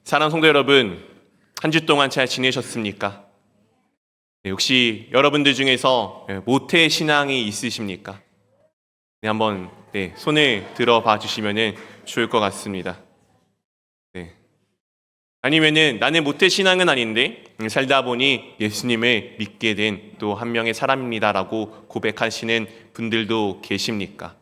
사랑하는 성도 여러분, 한 주 동안 잘 지내셨습니까? 혹시 여러분들 중에서 모태 신앙이 있으십니까? 한번 손을 들어봐 주시면 좋을 것 같습니다. 아니면은 나는 모태 신앙은 아닌데 살다 보니 예수님을 믿게 된 또 한 명의 사람입니다라고 고백하시는 분들도 계십니까?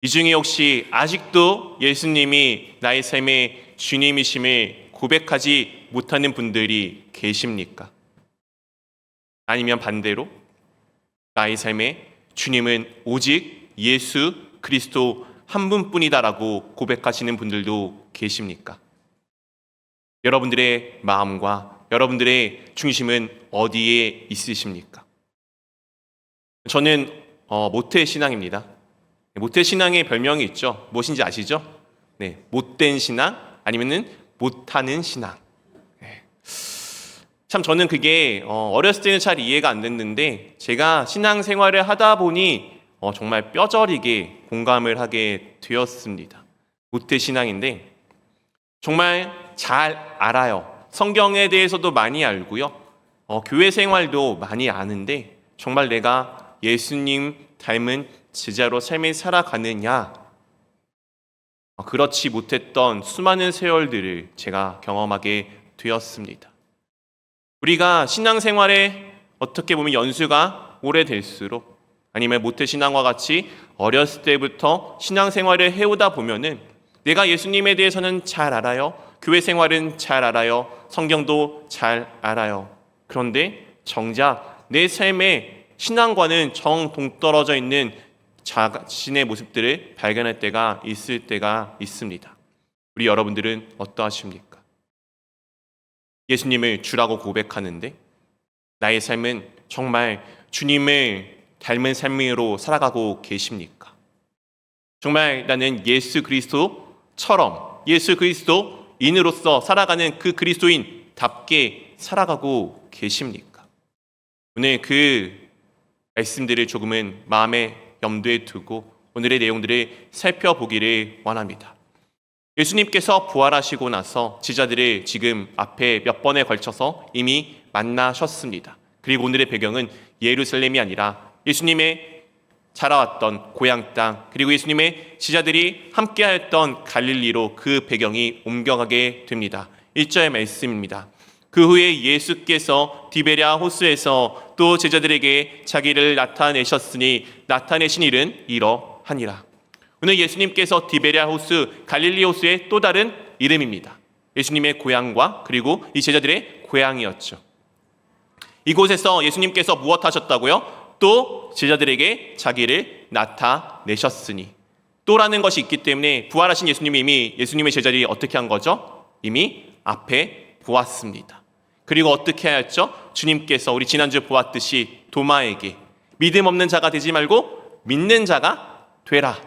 이 중에 혹시 아직도 예수님이 나의 삶의 주님이심을 고백하지 못하는 분들이 계십니까? 아니면 반대로 나의 삶에 주님은 오직 예수 그리스도 한 분뿐이다라고 고백하시는 분들도 계십니까? 여러분들의 마음과 여러분들의 중심은 어디에 있으십니까? 저는 모태 신앙입니다. 모태 신앙의 별명이 있죠. 무엇인지 아시죠? 못된 신앙 아니면은 못하는 신앙. 참 저는 그게 어렸을 때는 잘 이해가 안 됐는데 제가 신앙생활을 하다 보니 정말 뼈저리게 공감을 하게 되었습니다. 모태 신앙인데 정말 잘 알아요. 성경에 대해서도 많이 알고요. 교회 생활도 많이 아는데 정말 내가 예수님 닮은 제자로 삶을 살아가느냐? 그렇지 못했던 수많은 세월들을 제가 경험하게 되었습니다. 우리가 신앙생활에 어떻게 보면 연수가 오래될수록 아니면 모태신앙과 같이 어렸을 때부터 신앙생활을 해오다 보면은 내가 예수님에 대해서는 잘 알아요. 교회 생활은 잘 알아요. 성경도 잘 알아요. 그런데 정작 내 삶의 신앙과는 정 동떨어져 있는 자신의 모습들을 발견할 때가 있을 때가 있습니다. 우리 여러분들은 어떠하십니까? 예수님을 주라고 고백하는데 나의 삶은 정말 주님을 닮은 삶으로 살아가고 계십니까? 정말 나는 예수 그리스도처럼 예수 그리스도인으로서 살아가는 그 그리스도인답게 살아가고 계십니까? 오늘 그 말씀들을 조금은 마음에 염두에 두고 오늘의 내용들을 살펴보기를 원합니다. 예수님께서 부활하시고 나서 제자들을 지금 앞에 몇 번에 걸쳐서 이미 만나셨습니다. 그리고 오늘의 배경은 예루살렘이 아니라 예수님의 자라왔던 고향 땅 그리고 예수님의 제자들이 함께하였던 갈릴리로 그 배경이 옮겨가게 됩니다. 1절 말씀입니다. 그 후에 예수께서 디베랴 호수에서 또 제자들에게 자기를 나타내셨으니 나타내신 일은 이러하니라. 오늘 예수님께서 디베랴 호수, 갈릴리 호수의 또 다른 이름입니다. 예수님의 고향과 그리고 이 제자들의 고향이었죠. 이곳에서 예수님께서 무엇 하셨다고요? 또 제자들에게 자기를 나타내셨으니 또라는 것이 있기 때문에 부활하신 예수님이 이미 예수님의 제자들이 어떻게 한 거죠? 이미 앞에 보았습니다. 그리고 어떻게 하였죠? 주님께서 우리 지난주에 보았듯이 도마에게 믿음 없는 자가 되지 말고 믿는 자가 되라.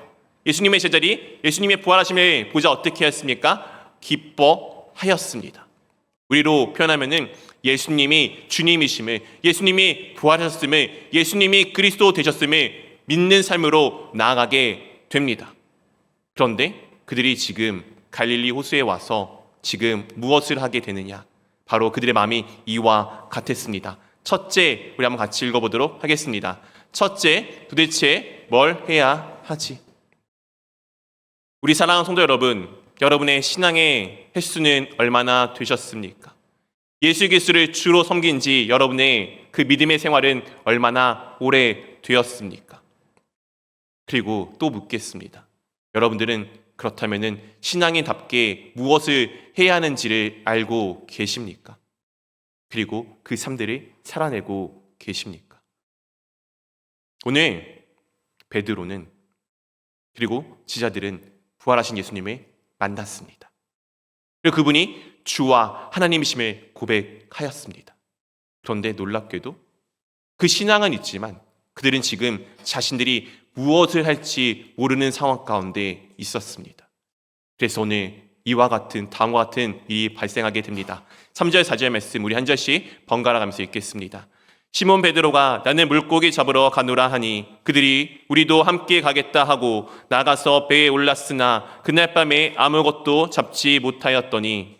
예수님의 제자들이 예수님의 부활하심을 보자 어떻게 하였습니까? 기뻐하였습니다. 우리로 표현하면은 예수님이 주님이심을, 예수님이 부활하셨음을, 예수님이 그리스도 되셨음을 믿는 삶으로 나아가게 됩니다. 그런데 그들이 지금 갈릴리 호수에 와서 지금 무엇을 하게 되느냐? 바로 그들의 마음이 이와 같았습니다. 첫째, 우리 한번 같이 읽어보도록 하겠습니다. 첫째, 도대체 뭘 해야 하지? 우리 사랑하는 성도 여러분, 여러분의 신앙의 횟수는 얼마나 되셨습니까? 예수 그리스도를 주로 섬긴 지 여러분의 그 믿음의 생활은 얼마나 오래 되었습니까? 그리고 또 묻겠습니다. 여러분들은 그렇다면은 신앙인답게 무엇을 해야 하는지를 알고 계십니까? 그리고 그 삶들을 살아내고 계십니까? 오늘 베드로는 그리고 제자들은 부활하신 예수님을 만났습니다. 그리고 그분이 주와 하나님이심을 고백하였습니다. 그런데 놀랍게도 그 신앙은 있지만 그들은 지금 자신들이 무엇을 할지 모르는 상황 가운데 있었습니다. 그래서 오늘 이와 같은 다음과 같은 일이 발생하게 됩니다. 3절 4절 말씀 우리 한 절씩 번갈아 가면서 읽겠습니다. 시몬 베드로가 나는 물고기 잡으러 가노라 하니 그들이 우리도 함께 가겠다 하고 나가서 배에 올랐으나 그날 밤에 아무것도 잡지 못하였더니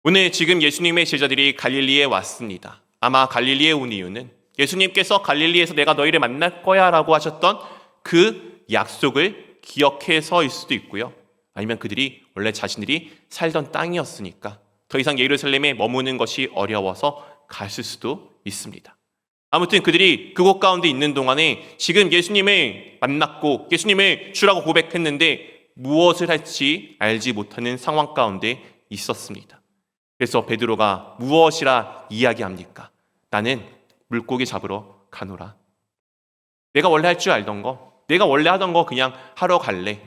오늘 지금 예수님의 제자들이 갈릴리에 왔습니다. 아마 갈릴리에 온 이유는 예수님께서 갈릴리에서 내가 너희를 만날 거야 라고 하셨던 그 약속을 기억해서일 수도 있고요. 아니면 그들이 원래 자신들이 살던 땅이었으니까 더 이상 예루살렘에 머무는 것이 어려워서 갔을 수도 있습니다. 아무튼 그들이 그곳 가운데 있는 동안에 지금 예수님을 만났고 예수님을 주라고 고백했는데 무엇을 할지 알지 못하는 상황 가운데 있었습니다. 그래서 베드로가 무엇이라 이야기합니까? 나는 물고기 잡으러 가노라. 내가 원래 할 줄 알던 거, 내가 원래 하던 거 그냥 하러 갈래.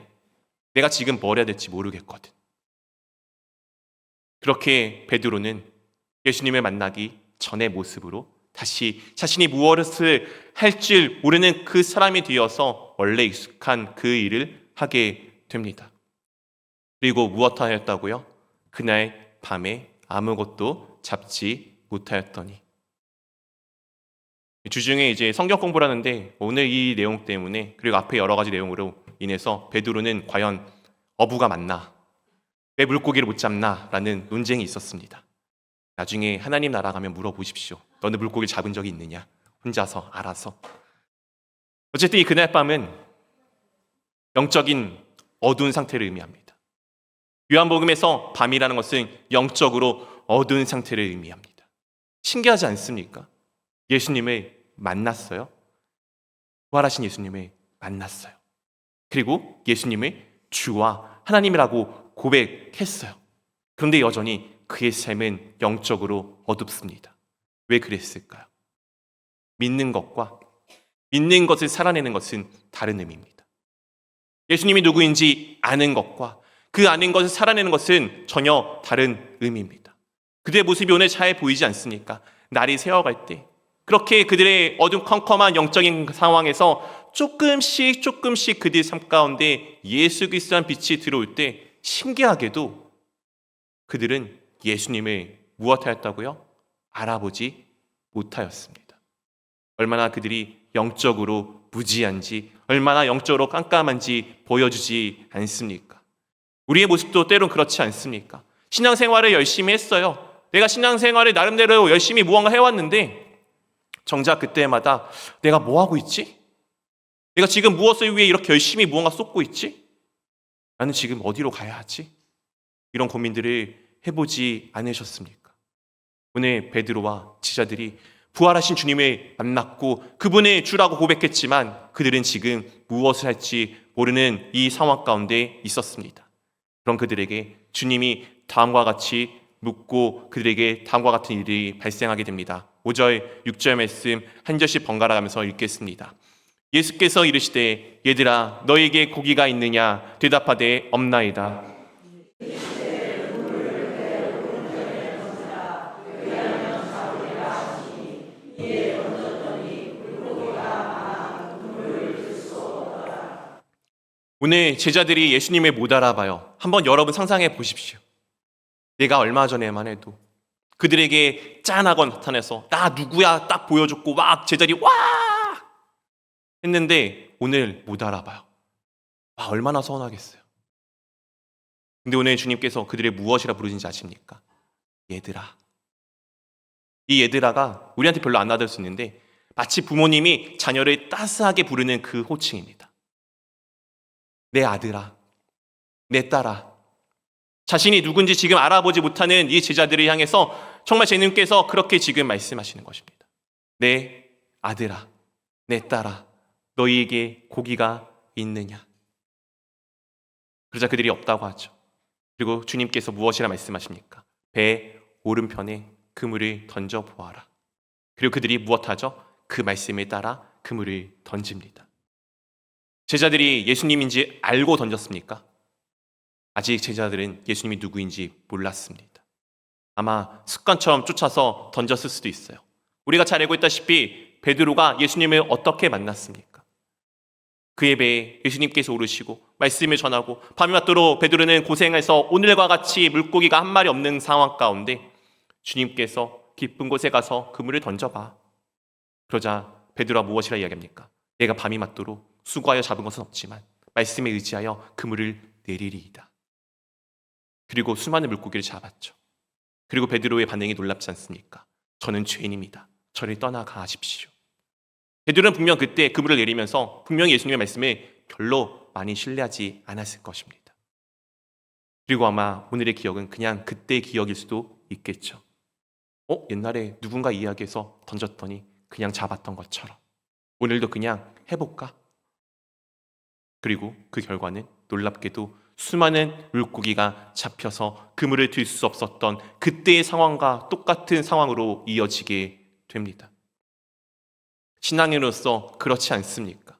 내가 지금 뭘 해야 될지 모르겠거든. 그렇게 베드로는 예수님을 만나기 전의 모습으로 다시 자신이 무엇을 할 줄 모르는 그 사람이 되어서 원래 익숙한 그 일을 하게 됩니다. 그리고 무엇 하였다고요? 그날 밤에 아무것도 잡지 못하였더니. 주중에 이제 성경 공부를 하는데 오늘 이 내용 때문에 그리고 앞에 여러 가지 내용으로 인해서 베드로는 과연 어부가 맞나? 왜 물고기를 못 잡나? 라는 논쟁이 있었습니다. 나중에 하나님 나라 가면 물어보십시오. 너는 물고기를 잡은 적이 있느냐? 혼자서 알아서. 어쨌든 이 그날 밤은 영적인 어두운 상태를 의미합니다. 요한복음에서 밤이라는 것은 영적으로 어두운 상태를 의미합니다. 신기하지 않습니까? 예수님을 만났어요. 부활하신 예수님을 만났어요. 그리고 예수님을 주와 하나님이라고 고백했어요. 그런데 여전히 그의 삶은 영적으로 어둡습니다. 왜 그랬을까요? 믿는 것과 믿는 것을 살아내는 것은 다른 의미입니다. 예수님이 누구인지 아는 것과 그 아는 것을 살아내는 것은 전혀 다른 의미입니다. 그들의 모습이 오늘 잘 보이지 않습니까? 날이 새어갈 때 그렇게 그들의 어둠컴컴한 영적인 상황에서 조금씩 그들의 삶 가운데 예수 그리스도의 빛이 들어올 때 신기하게도 그들은 예수님을 무엇하였다고요? 알아보지 못하였습니다. 얼마나 그들이 영적으로 무지한지 얼마나 영적으로 깜깜한지 보여주지 않습니까? 우리의 모습도 때론 그렇지 않습니까? 신앙생활을 열심히 했어요. 내가 신앙생활을 나름대로 열심히 무언가 해왔는데 정작 그때마다 내가 뭐 하고 있지? 내가 지금 무엇을 위해 이렇게 열심히 무언가 쏟고 있지? 나는 지금 어디로 가야 하지? 이런 고민들을 해보지 않으셨습니까? 오늘 베드로와 제자들이 부활하신 주님을 만났고 그분의 주라고 고백했지만 그들은 지금 무엇을 할지 모르는 이 상황 가운데 있었습니다. 그런 그들에게 주님이 다음과 같이 묻고 그들에게 다음과 같은 일이 발생하게 됩니다. 5절, 6절 말씀 한 절씩 번갈아 가면서 읽겠습니다. 예수께서 이르시되 얘들아 너에게 고기가 있느냐 대답하되 없나이다. 오늘 제자들이 예수님을 못 알아봐요. 한번 여러분 상상해 보십시오. 내가 얼마 전에만 해도 그들에게 짠하고 나타나서 나 누구야 딱 보여줬고 막 제자들이 와 했는데 오늘 못 알아봐요. 와 얼마나 서운하겠어요. 근데 오늘 주님께서 그들의 무엇이라 부르신지 아십니까? 얘들아. 이 얘들아가 우리한테 별로 안 와닿을 수 있는데 마치 부모님이 자녀를 따스하게 부르는 그 호칭입니다. 내 아들아, 내 딸아. 자신이 누군지 지금 알아보지 못하는 이 제자들을 향해서 정말 주님께서 그렇게 지금 말씀하시는 것입니다. 내 아들아, 내 딸아, 너희에게 고기가 있느냐? 그러자 그들이 없다고 하죠. 그리고 주님께서 무엇이라 말씀하십니까? 배 오른편에 그물을 던져 보아라. 그리고 그들이 무엇하죠? 그 말씀에 따라 그물을 던집니다. 제자들이 예수님인지 알고 던졌습니까? 아직 제자들은 예수님이 누구인지 몰랐습니다. 아마 습관처럼 쫓아서 던졌을 수도 있어요. 우리가 잘 알고 있다시피 베드로가 예수님을 어떻게 만났습니까? 그의 배에 예수님께서 오르시고 말씀을 전하고 밤낮도록 베드로는 고생해서 오늘과 같이 물고기가 한 마리 없는 상황 가운데 주님께서 깊은 곳에 가서 그물을 던져봐. 그러자 베드로가 무엇이라 이야기합니까? 내가 밤이 맞도록 수고하여 잡은 것은 없지만 말씀에 의지하여 그물을 내리리이다. 그리고 수많은 물고기를 잡았죠. 그리고 베드로의 반응이 놀랍지 않습니까? 저는 죄인입니다. 저를 떠나가십시오. 베드로는 분명 그때 그물을 내리면서 분명히 예수님의 말씀을 별로 많이 신뢰하지 않았을 것입니다. 그리고 아마 오늘의 기억은 그냥 그때의 기억일 수도 있겠죠. 옛날에 누군가 이야기해서 던졌더니 그냥 잡았던 것처럼 오늘도 그냥 해볼까? 그리고 그 결과는 놀랍게도 수많은 물고기가 잡혀서 그물을 들 수 없었던 그때의 상황과 똑같은 상황으로 이어지게 됩니다. 신앙인으로서 그렇지 않습니까?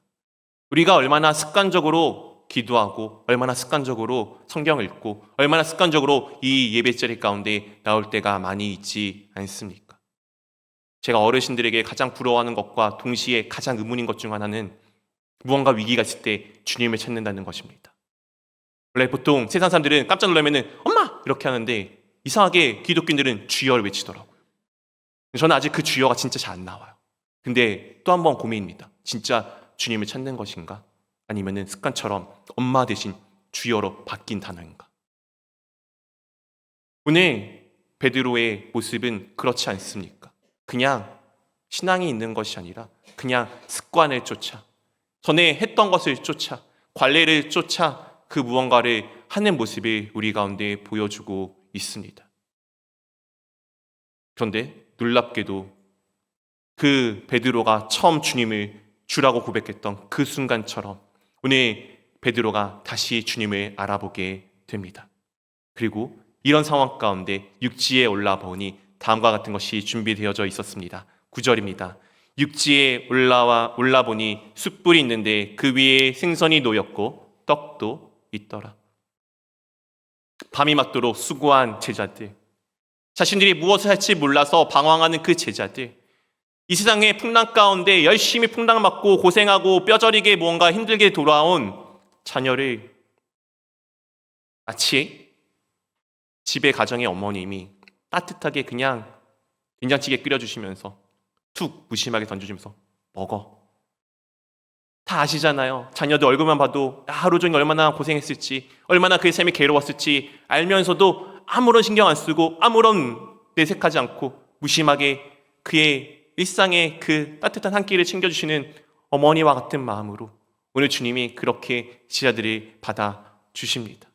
우리가 얼마나 습관적으로 기도하고 얼마나 습관적으로 성경을 읽고 얼마나 습관적으로 이 예배 자리 가운데 나올 때가 많이 있지 않습니까? 제가 어르신들에게 가장 부러워하는 것과 동시에 가장 의문인 것 중 하나는 무언가 위기가 있을 때 주님을 찾는다는 것입니다. 원래 보통 세상 사람들은 깜짝 놀라면 엄마! 이렇게 하는데 이상하게 기독교인들은 주여를 외치더라고요. 저는 아직 그 주여가 진짜 잘 안 나와요. 근데 또 한 번 고민입니다. 진짜 주님을 찾는 것인가? 아니면 습관처럼 엄마 대신 주여로 바뀐 단어인가? 오늘 베드로의 모습은 그렇지 않습니까? 그냥 신앙이 있는 것이 아니라 그냥 습관을 쫓아 전에 했던 것을 쫓아 관례를 쫓아 그 무언가를 하는 모습이 우리 가운데 보여주고 있습니다. 그런데 놀랍게도 그 베드로가 처음 주님을 주라고 고백했던 그 순간처럼 오늘 베드로가 다시 주님을 알아보게 됩니다. 그리고 이런 상황 가운데 육지에 올라보니 다음과 같은 것이 준비되어져 있었습니다. 9절입니다. 육지에 올라보니 숯불이 있는데 그 위에 생선이 놓였고 떡도 있더라. 밤이 맞도록 수고한 제자들, 자신들이 무엇을 할지 몰라서 방황하는 그 제자들, 이 세상의 풍랑 가운데 열심히 풍랑 맞고 고생하고 뼈저리게 무언가 힘들게 돌아온 자녀를 마치 집의 가정의 어머님이 따뜻하게 그냥 된장찌개 끓여주시면서 툭 무심하게 던져주면서 먹어. 다 아시잖아요. 자녀들 얼굴만 봐도 하루 종일 얼마나 고생했을지, 얼마나 그의 삶이 괴로웠을지 알면서도 아무런 신경 안 쓰고 아무런 내색하지 않고 무심하게 그의 일상의 그 따뜻한 한 끼를 챙겨주시는 어머니와 같은 마음으로 오늘 주님이 그렇게 제자들을 받아주십니다.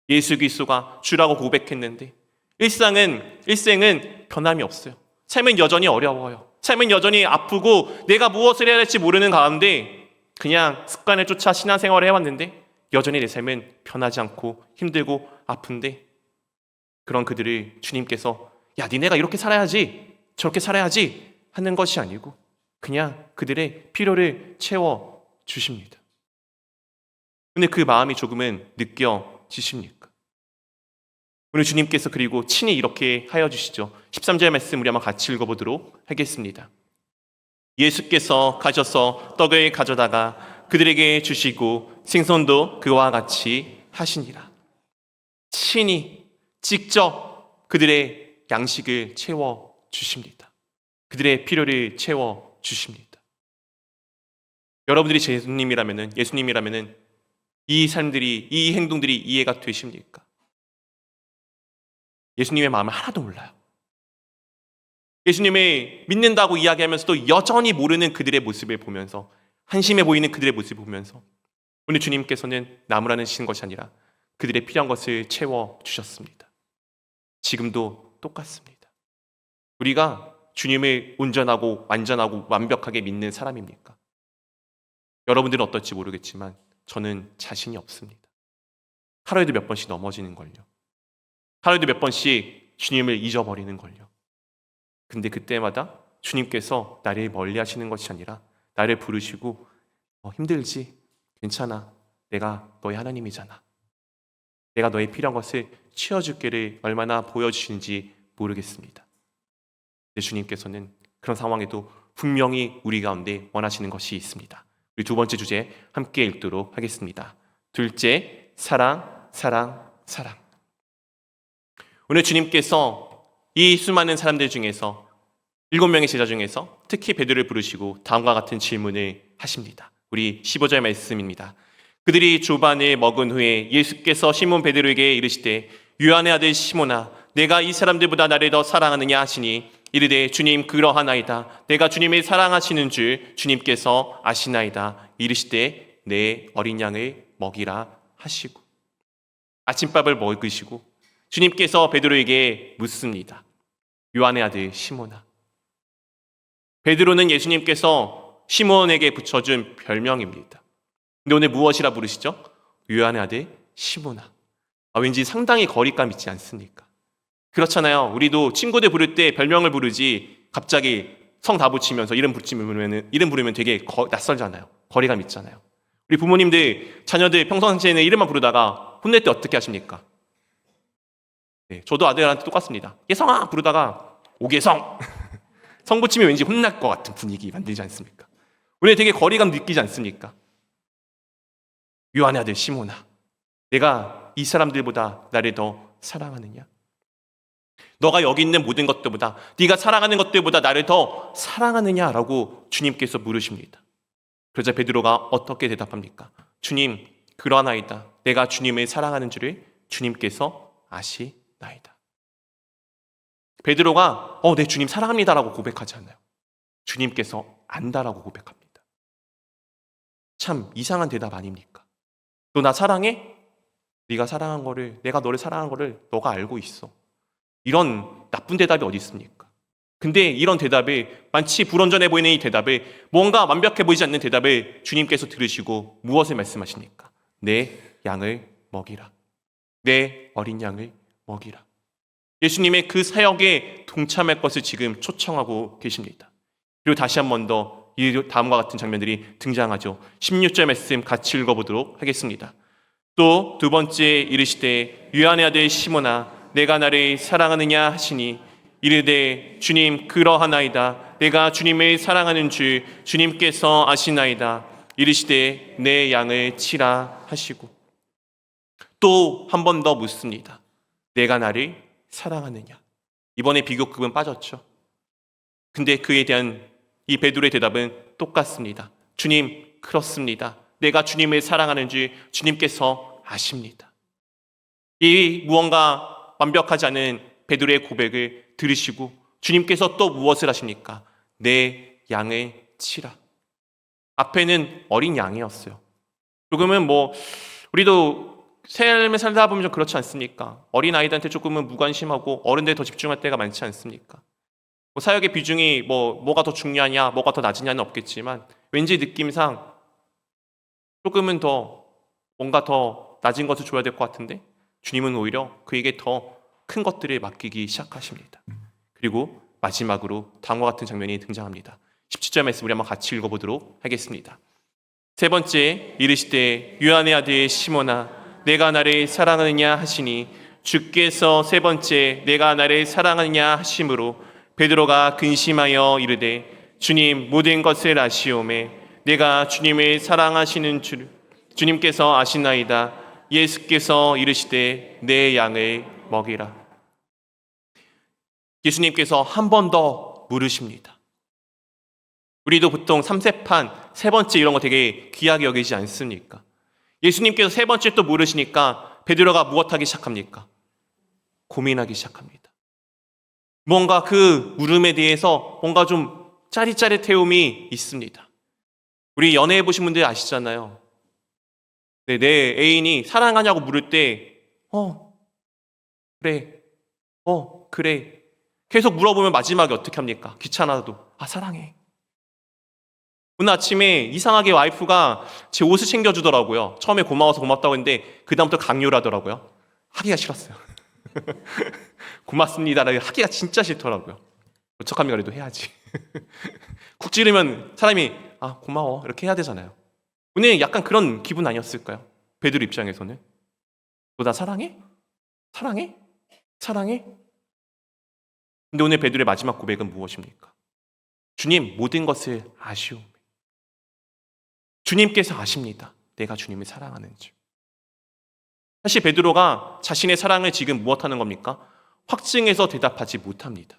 예수 그리스도가 주라고 고백했는데 일생은 변함이 없어요. 삶은 여전히 어려워요. 삶은 여전히 아프고 내가 무엇을 해야 할지 모르는 가운데 그냥 습관을 쫓아 신앙생활을 해왔는데 여전히 내 삶은 변하지 않고 힘들고 아픈데 그런 그들을 주님께서 야 니네가 이렇게 살아야지 저렇게 살아야지 하는 것이 아니고 그냥 그들의 필요를 채워주십니다. 근데 그 마음이 조금은 느껴지십니까? 오늘 주님께서 그리고 친히 이렇게 하여 주시죠. 13절 말씀 우리 한번 같이 읽어보도록 하겠습니다. 예수께서 가셔서 떡을 가져다가 그들에게 주시고 생선도 그와 같이 하시니라. 친히 직접 그들의 양식을 채워주십니다. 그들의 필요를 채워주십니다. 여러분들이 예수님이라면 이 삶들이, 이 행동들이 이해가 되십니까? 예수님의 마음을 하나도 몰라요. 예수님을 믿는다고 이야기하면서도 여전히 모르는 그들의 모습을 보면서 한심해 보이는 그들의 모습을 보면서 오늘 주님께서는 나무라는 것이 아니라 그들의 필요한 것을 채워주셨습니다. 지금도 똑같습니다. 우리가 주님을 온전하고 완전하고 완벽하게 믿는 사람입니까? 여러분들은 어떨지 모르겠지만 저는 자신이 없습니다. 하루에도 몇 번씩 넘어지는 걸요. 하루에도 몇 번씩 주님을 잊어버리는 걸요. 근데 그때마다 주님께서 나를 멀리 하시는 것이 아니라 나를 부르시고 힘들지? 괜찮아. 내가 너의 하나님이잖아. 내가 너의 필요한 것을 채워줄게를 얼마나 보여주시는지 모르겠습니다. 근데 주님께서는 그런 상황에도 분명히 우리 가운데 원하시는 것이 있습니다. 우리 두 번째 주제 함께 읽도록 하겠습니다. 둘째, 사랑, 사랑, 사랑. 오늘 주님께서 이 수많은 사람들 중에서 7명의 제자 중에서 특히 베드로를 부르시고 다음과 같은 질문을 하십니다. 우리 15절 말씀입니다. 그들이 조반을 먹은 후에 예수께서 시몬 베드로에게 이르시되 요한의 아들 시몬아 내가 이 사람들보다 나를 더 사랑하느냐 하시니 이르되 주님 그러하나이다. 내가 주님을 사랑하시는 줄 주님께서 아시나이다. 이르시되 내 어린 양을 먹이라 하시고 아침밥을 먹으시고 주님께서 베드로에게 묻습니다. 요한의 아들 시몬아. 베드로는 예수님께서 시몬에게 붙여준 별명입니다. 근데 오늘 무엇이라 부르시죠? 요한의 아들 시몬아. 왠지 상당히 거리감 있지 않습니까? 그렇잖아요. 우리도 친구들 부를 때 별명을 부르지 갑자기 성 다 붙이면서 이름 부르면 되게 낯설잖아요. 거리감 있잖아요. 우리 부모님들 자녀들 평상시에는 이름만 부르다가 혼낼 때 어떻게 하십니까? 네, 저도 아들한테 똑같습니다. 예성아 부르다가 오계성 성 붙이면 왠지 혼날 것 같은 분위기 만들지 않습니까? 우리 되게 거리감 느끼지 않습니까? 요한의 아들 시몬아, 내가 이 사람들보다 나를 더 사랑하느냐? 너가 여기 있는 모든 것들보다, 네가 사랑하는 것들보다 나를 더 사랑하느냐라고 주님께서 물으십니다. 그러자 베드로가 어떻게 대답합니까? 주님, 그러하나이다. 내가 주님을 사랑하는 줄을 주님께서 아시나이다. 베드로가 네, 주님 사랑합니다라고 고백하지 않아요. 주님께서 안다라고 고백합니다. 참 이상한 대답 아닙니까? 너 나 사랑해? 네가 사랑한 거를, 내가 너를 사랑한 거를 너가 알고 있어. 이런 나쁜 대답이 어디 있습니까? 근데 이런 대답을, 마치 불완전해 보이는 이 대답을, 뭔가 완벽해 보이지 않는 대답을 주님께서 들으시고 무엇을 말씀하십니까? 내 양을 먹이라. 내 어린 양을 먹이라. 예수님의 그 사역에 동참할 것을 지금 초청하고 계십니다. 그리고 다시 한 번 더 이 다음과 같은 장면들이 등장하죠. 16절 말씀 같이 읽어보도록 하겠습니다. 또 두 번째 이르시되 요한의 아들 시몬아 내가 나를 사랑하느냐 하시니 이르되 주님 그러하나이다. 내가 주님을 사랑하는 줄 주님께서 아시나이다. 이르시되 내 양을 치라 하시고 또 한 번 더 묻습니다. 내가 나를 사랑하느냐? 이번에 비교급은 빠졌죠. 근데 그에 대한 이 베드로의 대답은 똑같습니다. 주님 그렇습니다. 내가 주님을 사랑하는 줄 주님께서 아십니다. 이 무언가 완벽하지 않은 베드로의 고백을 들으시고 주님께서 또 무엇을 하십니까? 내 양을 치라. 앞에는 어린 양이었어요. 조금은 우리도 삶을 살다 보면 좀 그렇지 않습니까? 어린 아이들한테 조금은 무관심하고 어른들 더 집중할 때가 많지 않습니까? 사역의 비중이 뭐가 더 중요하냐, 뭐가 더 낮으냐는 없겠지만 왠지 느낌상 조금은 더 뭔가 더 낮은 것을 줘야 될 것 같은데 주님은 오히려 그에게 더 큰 것들을 맡기기 시작하십니다. 그리고 마지막으로 다음과 같은 장면이 등장합니다. 17절 말씀 우리 한번 같이 읽어보도록 하겠습니다. 세 번째 이르시되 요한의 아들 시몬아 내가 나를 사랑하느냐 하시니 주께서 세 번째 내가 나를 사랑하느냐 하심으로 베드로가 근심하여 이르되 주님 모든 것을 아시오매 내가 주님을 사랑하시는 줄 주님께서 아시나이다. 예수께서 이르시되 내 양을 먹이라. 예수님께서 한 번 더 물으십니다. 우리도 보통 3세판 세 번째 이런 거 되게 귀하게 여기지 않습니까? 예수님께서 세 번째 또 물으시니까 베드로가 무엇하기 시작합니까? 고민하기 시작합니다. 뭔가 그 물음에 대해서 뭔가 좀 짜릿짜릿해움이 있습니다. 우리 연애해 보신 분들 아시잖아요. 네, 내 애인이 사랑하냐고 물을 때 그래, 그래 계속 물어보면 마지막에 어떻게 합니까? 귀찮아도 사랑해. 오늘 아침에 이상하게 와이프가 제 옷을 챙겨주더라고요. 처음에 고마워서 고맙다고 했는데 그 다음부터 강요를 하더라고요. 하기가 싫었어요. 고맙습니다라고 하기가 진짜 싫더라고요. 어떡합니까? 그래도 해야지. 쿡 찌르면 사람이 고마워 이렇게 해야 되잖아요. 오늘 약간 그런 기분 아니었을까요? 베드로 입장에서는 너 나 사랑해? 사랑해? 사랑해? 근데 오늘 베드로의 마지막 고백은 무엇입니까? 주님 모든 것을 아시오. 주님께서 아십니다. 내가 주님을 사랑하는지. 사실 베드로가 자신의 사랑을 지금 무엇하는 겁니까? 확증해서 대답하지 못합니다.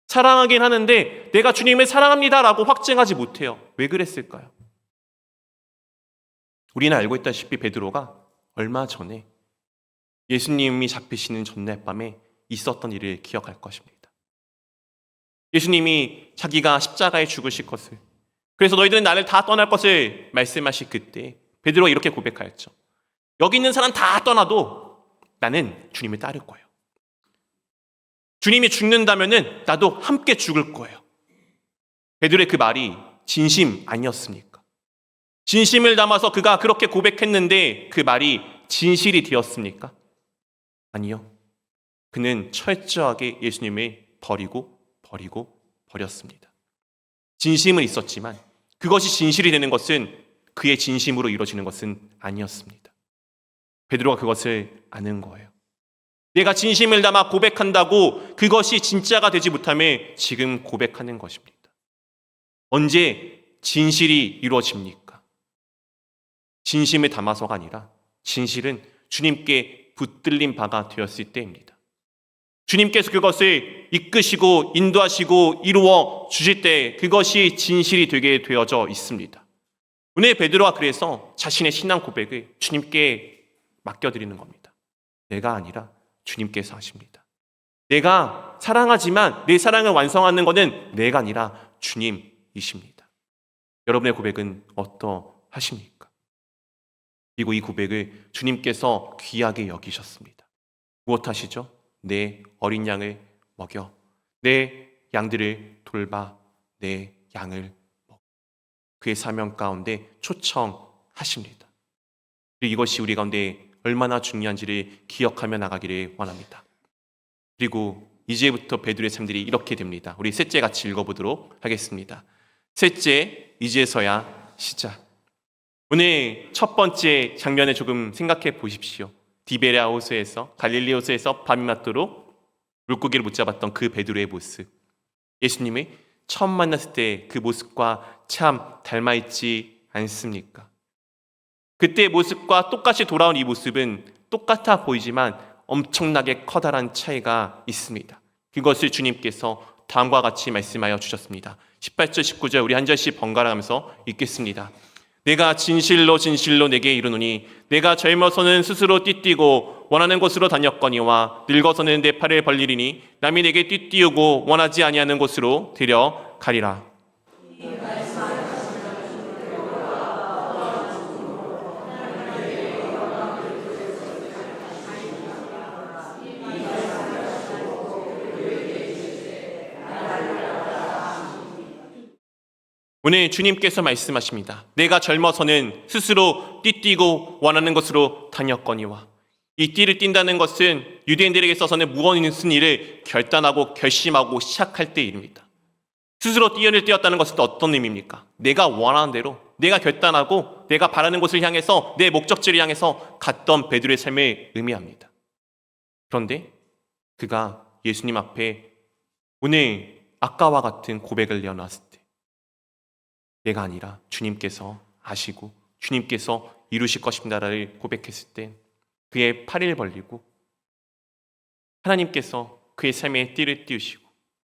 사랑하긴 하는데 내가 주님을 사랑합니다라고 확증하지 못해요. 왜 그랬을까요? 우리는 알고 있다시피 베드로가 얼마 전에 예수님이 잡히시는 전날 밤에 있었던 일을 기억할 것입니다. 예수님이 자기가 십자가에 죽으실 것을, 그래서 너희들은 나를 다 떠날 것을 말씀하실 그때 베드로가 이렇게 고백하였죠. 여기 있는 사람 다 떠나도 나는 주님을 따를 거예요. 주님이 죽는다면은 나도 함께 죽을 거예요. 베드로의 그 말이 진심 아니었습니까? 진심을 담아서 그가 그렇게 고백했는데 그 말이 진실이 되었습니까? 아니요. 그는 철저하게 예수님을 버렸습니다. 진심은 있었지만 그것이 진실이 되는 것은 그의 진심으로 이루어지는 것은 아니었습니다. 베드로가 그것을 아는 거예요. 내가 진심을 담아 고백한다고 그것이 진짜가 되지 못함에 지금 고백하는 것입니다. 언제 진실이 이루어집니까? 진심을 담아서가 아니라 진실은 주님께 붙들린 바가 되었을 때입니다. 주님께서 그것을 이끄시고 인도하시고 이루어 주실 때 그것이 진실이 되게 되어져 있습니다. 오늘 베드로가 그래서 자신의 신앙 고백을 주님께 맡겨드리는 겁니다. 내가 아니라 주님께서 하십니다. 내가 사랑하지만 내 사랑을 완성하는 것은 내가 아니라 주님이십니다. 여러분의 고백은 어떠하십니까? 그리고 이 고백을 주님께서 귀하게 여기셨습니다. 무엇 하시죠? 내 어린 양을 먹여, 내 양들을 돌봐, 내 양을 먹여. 그의 사명 가운데 초청하십니다. 그리고 이것이 우리 가운데 얼마나 중요한지를 기억하며 나가기를 원합니다. 그리고 이제부터 베드로의 삶들이 이렇게 됩니다. 우리 셋째 같이 읽어보도록 하겠습니다. 셋째, 이제서야 시작. 오늘 첫 번째 장면을 조금 생각해 보십시오. 디베랴 호수에서, 갈릴리 호수에서 밤이 맞도록 물고기를 못 잡았던 그 베드로의 모습, 예수님이 처음 만났을 때 그 모습과 참 닮아있지 않습니까? 그때의 모습과 똑같이 돌아온 이 모습은 똑같아 보이지만 엄청나게 커다란 차이가 있습니다. 그것을 주님께서 다음과 같이 말씀하여 주셨습니다. 18절 19절 우리 한 절씩 번갈아 가면서 읽겠습니다. 내가 진실로 진실로 내게 이르노니 내가 젊어서는 스스로 띠뛰고 원하는 곳으로 다녔거니와 늙어서는 내 팔을 벌리리니 남이 내게 띠띠우고 원하지 아니하는 곳으로 데려가리라. 오늘 주님께서 말씀하십니다. 내가 젊어서는 스스로 띠뛰고 원하는 것으로 다녔거니와. 이 띠를 띈다는 것은 유대인들에게 있어서는 무엇인 일을 결단하고 결심하고 시작할 때의 일입니다. 스스로 뛰었다는 것은 어떤 의미입니까? 내가 원하는 대로, 내가 결단하고 내가 바라는 곳을 향해서 내 목적지를 향해서 갔던 베드로의 삶을 의미합니다. 그런데 그가 예수님 앞에 오늘 아까와 같은 고백을 내어놨을 때 내가 아니라 주님께서 아시고 주님께서 이루실 것입니다를 고백했을 때 그의 팔을 벌리고 하나님께서 그의 삶에 띠를 띄우시고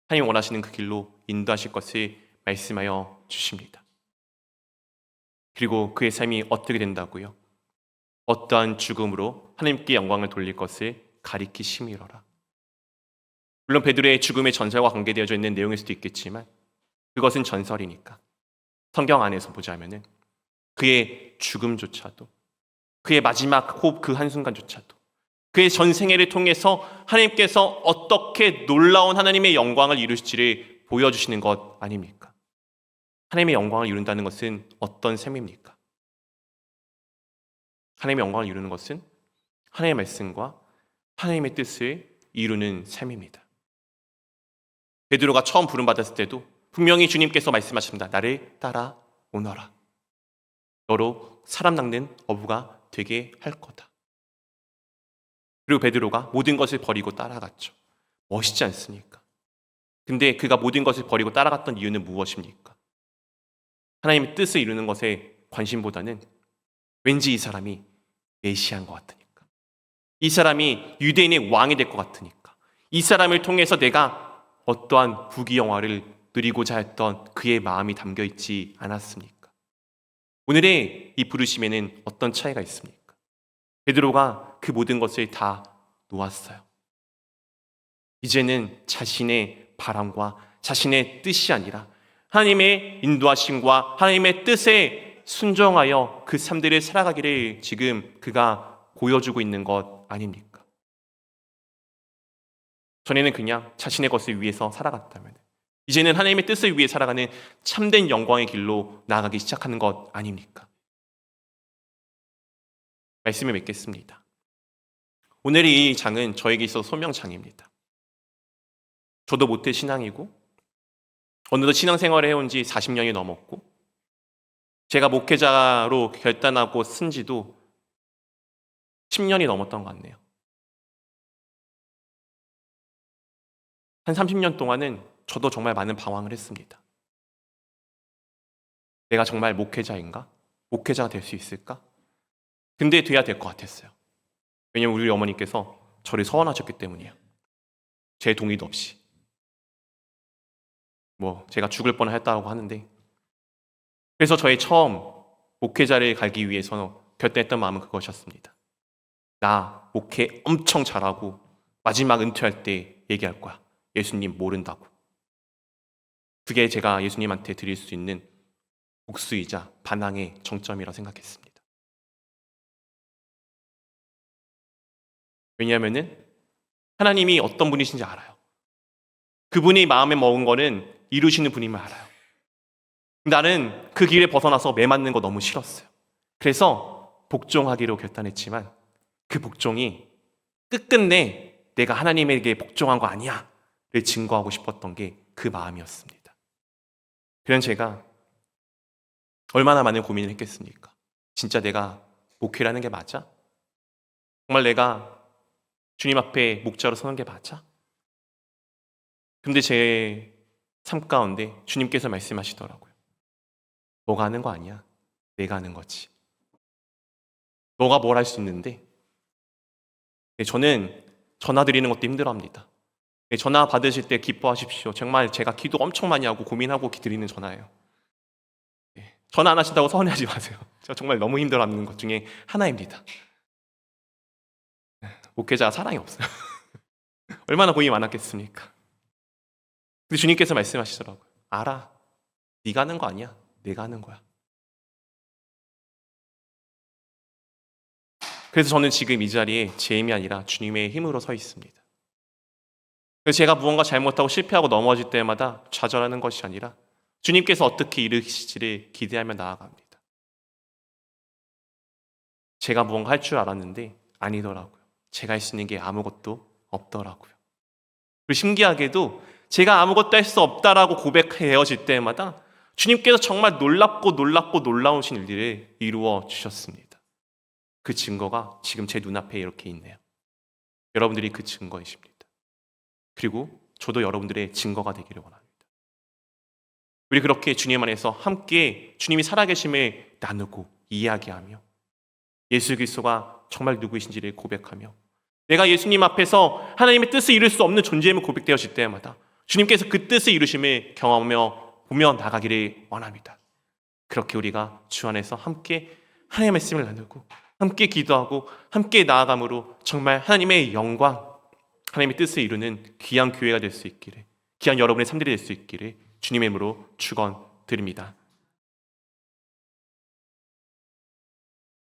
하나님 원하시는 그 길로 인도하실 것을 말씀하여 주십니다. 그리고 그의 삶이 어떻게 된다고요? 어떠한 죽음으로 하나님께 영광을 돌릴 것을 가리키심이로라. 물론 베드로의 죽음의 전설과 관계되어져 있는 내용일 수도 있겠지만 그것은 전설이니까 성경 안에서 보자면은 그의 죽음조차도 그의 마지막 호흡 그 한순간조차도 그의 전생애를 통해서 하나님께서 어떻게 놀라운 하나님의 영광을 이루실지를 보여주시는 것 아닙니까? 하나님의 영광을 이룬다는 것은 어떤 셈입니까? 하나님의 영광을 이루는 것은 하나님의 말씀과 하나님의 뜻을 이루는 셈입니다. 베드로가 처음 부름받았을 때도 분명히 주님께서 말씀하십니다. 나를 따라오너라. 너로 사람 낚는 어부가 되게 할 거다. 그리고 베드로가 모든 것을 버리고 따라갔죠. 멋있지 않습니까? 근데 그가 모든 것을 버리고 따라갔던 이유는 무엇입니까? 하나님의 뜻을 이루는 것에 관심보다는 왠지 이 사람이 메시아인 것 같으니까. 이 사람이 유대인의 왕이 될 것 같으니까. 이 사람을 통해서 내가 어떠한 부귀영화를 누리고자 했던 그의 마음이 담겨 있지 않았습니까? 오늘의 이 부르심에는 어떤 차이가 있습니까? 베드로가 그 모든 것을 다 놓았어요. 이제는 자신의 바람과 자신의 뜻이 아니라 하나님의 인도하심과 하나님의 뜻에 순종하여 그 삶들을 살아가기를 지금 그가 보여주고 있는 것 아닙니까? 전에는 그냥 자신의 것을 위해서 살아갔다면 이제는 하나님의 뜻을 위해 살아가는 참된 영광의 길로 나아가기 시작하는 것 아닙니까? 말씀을 맺겠습니다. 오늘 이 장은 저에게 있어서 소명장입니다. 저도 모태 신앙이고 어느덧 신앙생활을 해온 지 40년이 넘었고 제가 목회자로 결단하고 쓴 지도 10년이 넘었던 것 같네요. 한 30년 동안은 저도 정말 많은 방황을 했습니다. 내가 정말 목회자인가? 목회자가 될 수 있을까? 근데 돼야 될 것 같았어요. 왜냐면 우리 어머니께서 저를 서원하셨기 때문이에요. 제 동의도 없이. 제가 죽을 뻔했다고 하는데 그래서 저의 처음 목회자를 가기 위해서 결단했던 마음은 그것이었습니다. 나 목회 엄청 잘하고 마지막 은퇴할 때 얘기할 거야. 예수님 모른다고. 그게 제가 예수님한테 드릴 수 있는 복수이자 반항의 정점이라고 생각했습니다. 왜냐하면 하나님이 어떤 분이신지 알아요. 그분이 마음에 먹은 거는 이루시는 분임을 알아요. 나는 그 길에 벗어나서 매 맞는 거 너무 싫었어요. 그래서 복종하기로 결단했지만 그 복종이 끝끝내 내가 하나님에게 복종한 거 아니야 를 증거하고 싶었던 게 그 마음이었습니다. 그런 제가 얼마나 많은 고민을 했겠습니까? 진짜 내가 목회를 하는 게 맞아? 정말 내가 주님 앞에 목자로 서는 게 맞아? 근데 제 삶 가운데 주님께서 말씀하시더라고요. 너가 하는 거 아니야. 내가 하는 거지. 너가 뭘 할 수 있는데 저는 전화 드리는 것도 힘들어합니다. 전화 받으실 때 기뻐하십시오. 정말 제가 기도 엄청 많이 하고 고민하고 드리는 전화예요. 전화 안 하신다고 서운해하지 마세요. 제가 정말 너무 힘들어하는 것 중에 하나입니다. 목회자가 사랑이 없어요. 얼마나 고민이 많았겠습니까? 근데 주님께서 말씀하시더라고요. 알아. 네가 하는 거 아니야. 내가 하는 거야. 그래서 저는 지금 이 자리에 제 힘이 아니라 주님의 힘으로 서 있습니다. 그래서 제가 무언가 잘못하고 실패하고 넘어질 때마다 좌절하는 것이 아니라 주님께서 어떻게 이루실지를 기대하며 나아갑니다. 제가 무언가 할 줄 알았는데 아니더라고요. 제가 할 수 있는 게 아무것도 없더라고요. 그리고 신기하게도 제가 아무것도 할 수 없다라고 고백해어질 때마다 주님께서 정말 놀랍고 놀라우신 일들을 이루어 주셨습니다. 그 증거가 지금 제 눈앞에 이렇게 있네요. 여러분들이 그 증거이십니다. 그리고 저도 여러분들의 증거가 되기를 원합니다. 우리 그렇게 주님 안에서 함께 주님이 살아계심을 나누고 이야기하며 예수 그리스도가 정말 누구이신지를 고백하며 내가 예수님 앞에서 하나님의 뜻을 이룰 수 없는 존재임을 고백되어질 때마다 주님께서 그 뜻을 이루심을 경험하며 보며 나가기를 원합니다. 그렇게 우리가 주 안에서 함께 하나님의 말씀을 나누고 함께 기도하고 함께 나아감으로 정말 하나님의 영광, 하나님의 뜻을 이루는 귀한 교회가 될 수 있기를, 귀한 여러분의 삶들이 될 수 있기를 주님의 이름으로 축원드립니다.